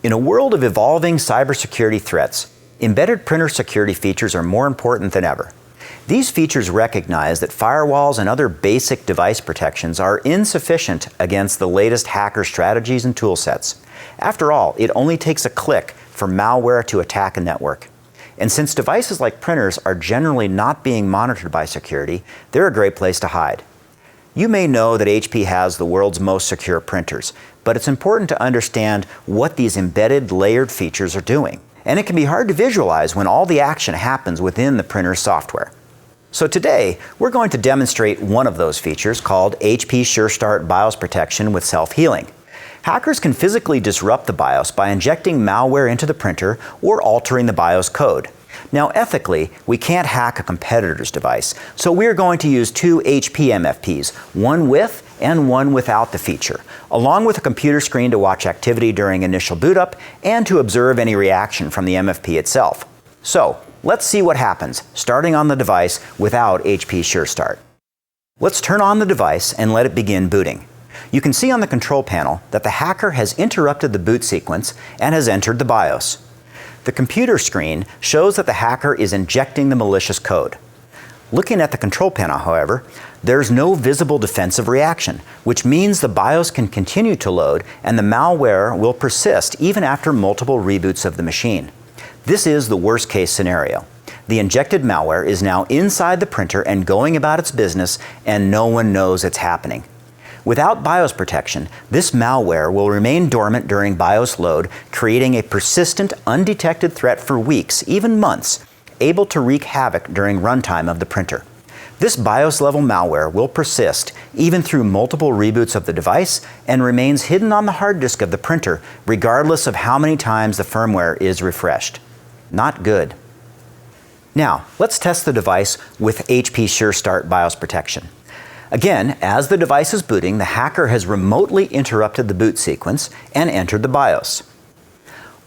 In a world of evolving cybersecurity threats, embedded printer security features are more important than ever. These features recognize that firewalls and other basic device protections are insufficient against the latest hacker strategies and toolsets. After all, it only takes a click for malware to attack a network. And since devices like printers are generally not being monitored by security, they're a great place to hide. You may know that HP has the world's most secure printers, but it's important to understand what these embedded layered features are doing. And it can be hard to visualize when all the action happens within the printer's software. So today, we're going to demonstrate one of those features called HP SureStart BIOS Protection with Self-Healing. Hackers can physically disrupt the BIOS by injecting malware into the printer or altering the BIOS code. Now, ethically, we can't hack a competitor's device, so we're going to use two HP MFPs, one with and one without the feature, along with a computer screen to watch activity during initial boot up and to observe any reaction from the MFP itself. So, let's see what happens, starting on the device without HP SureStart. Let's turn on the device and let it begin booting. You can see on the control panel that the hacker has interrupted the boot sequence and has entered the BIOS. The computer screen shows that the hacker is injecting the malicious code. Looking at the control panel, however, there's no visible defensive reaction, which means the BIOS can continue to load and the malware will persist even after multiple reboots of the machine. This is the worst case scenario. The injected malware is now inside the printer and going about its business, and no one knows it's happening. Without BIOS protection, this malware will remain dormant during BIOS load, creating a persistent, undetected threat for weeks, even months, able to wreak havoc during runtime of the printer. This BIOS-level malware will persist even through multiple reboots of the device and remains hidden on the hard disk of the printer, regardless of how many times the firmware is refreshed. Not good. Now, let's test the device with HP SureStart BIOS protection. Again, as the device is booting, the hacker has remotely interrupted the boot sequence and entered the BIOS.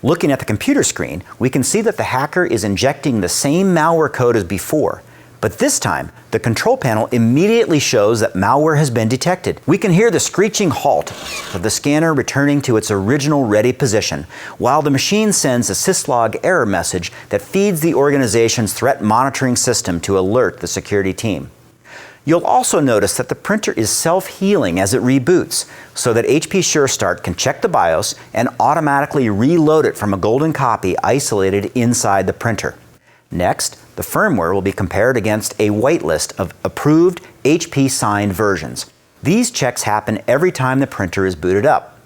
Looking at the computer screen, we can see that the hacker is injecting the same malware code as before, but this time, the control panel immediately shows that malware has been detected. We can hear the screeching halt of the scanner returning to its original ready position, while the machine sends a syslog error message that feeds the organization's threat monitoring system to alert the security team. You'll also notice that the printer is self-healing as it reboots, so that HP SureStart can check the BIOS and automatically reload it from a golden copy isolated inside the printer. Next, the firmware will be compared against a whitelist of approved HP-signed versions. These checks happen every time the printer is booted up.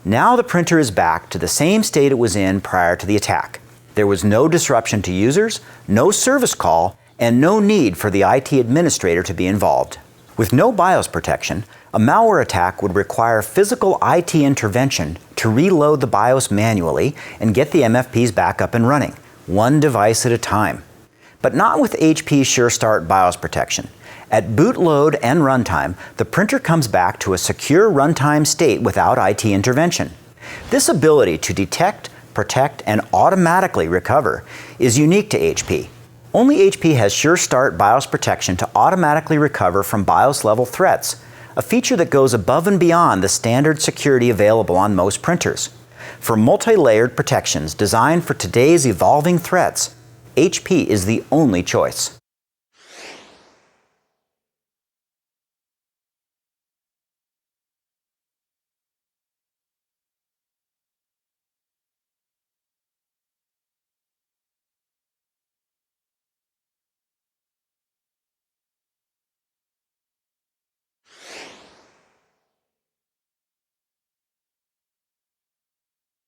Now the printer is back to the same state it was in prior to the attack. There was no disruption to users, no service call, and no need for the IT administrator to be involved. With no BIOS protection, a malware attack would require physical IT intervention to reload the BIOS manually and get the MFPs back up and running, one device at a time. But not with HP SureStart BIOS protection. At boot load and runtime, the printer comes back to a secure runtime state without IT intervention. This ability to detect, protect, and automatically recover is unique to HP. Only HP has SureStart BIOS protection to automatically recover from BIOS-level threats, a feature that goes above and beyond the standard security available on most printers. For multi-layered protections designed for today's evolving threats, HP is the only choice.